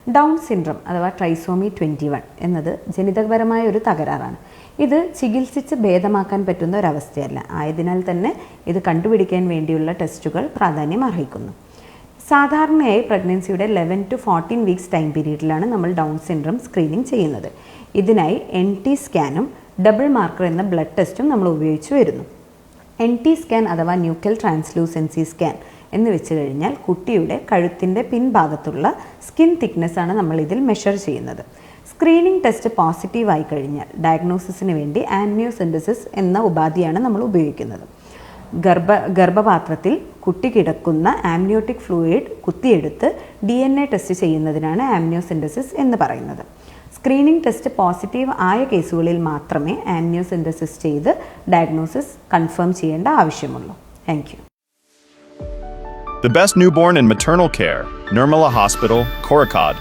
Down syndrome അഥവാ trisomy 21 എന്നത് ജനിതകപരമായ ഒരു തകരാറാണ്. ഇത് ചികിത്സിച്ച് ഭേദമാക്കാൻ പറ്റുന്ന ഒരവസ്ഥയല്ല. ആയതിനാൽ തന്നെ ഇത് കണ്ടുപിടിക്കാൻ വേണ്ടിയുള്ള ടെസ്റ്റുകൾ പ്രാധാന്യം അർഹിക്കുന്നു. സാധാരണയായി പ്രഗ്നൻസിയുടെ 11 to 14 വീക്സ് ടൈം പീരീഡിലാണ് നമ്മൾ ഡൗൺ സിൻഡ്രം സ്ക്രീനിങ് ചെയ്യുന്നത്. ഇതിനായി NT സ്കാനും ഡബിൾ മാർക്കർ എന്ന ബ്ലഡ് ടെസ്റ്റും നമ്മൾ ഉപയോഗിച്ച് വരുന്നു. NT സ്കാൻ അഥവാ ന്യൂക്കൽ ട്രാൻസ്ലൂസൻസി സ്കാൻ എന്ന് വെച്ച് കഴിഞ്ഞാൽ കുട്ടിയുടെ കഴുത്തിൻ്റെ പിൻഭാഗത്തുള്ള സ്കിൻ തിക്നെസ്സാണ് നമ്മൾ ഇതിൽ മെഷർ ചെയ്യുന്നത്. സ്ക്രീനിങ് ടെസ്റ്റ് പോസിറ്റീവ് ആയി കഴിഞ്ഞാൽ ഡയഗ്നോസിസിന് വേണ്ടി ആംനിയോസെൻറ്റസിസ് എന്ന ഉപാധിയാണ് നമ്മൾ ഉപയോഗിക്കുന്നത്. ഗർഭപാത്രത്തിൽ കുട്ടി കിടക്കുന്ന ആംനിയോട്ടിക് ഫ്ലൂയിഡ് കുത്തിയെടുത്ത് DNA ടെസ്റ്റ് ചെയ്യുന്നതിനാണ് ആംനിയോസെൻറ്റസിസ് എന്ന് പറയുന്നത്. സ്ക്രീനിങ് ടെസ്റ്റ് പോസിറ്റീവ് ആയ കേസുകളിൽ മാത്രമേ ആംനിയോസെൻറ്റസിസ് ചെയ്ത് ഡയഗ്നോസിസ് കൺഫേം ചെയ്യേണ്ട ആവശ്യമുള്ളൂ. Thank you. The best newborn and maternal care, Nirmala Hospital, Korakad.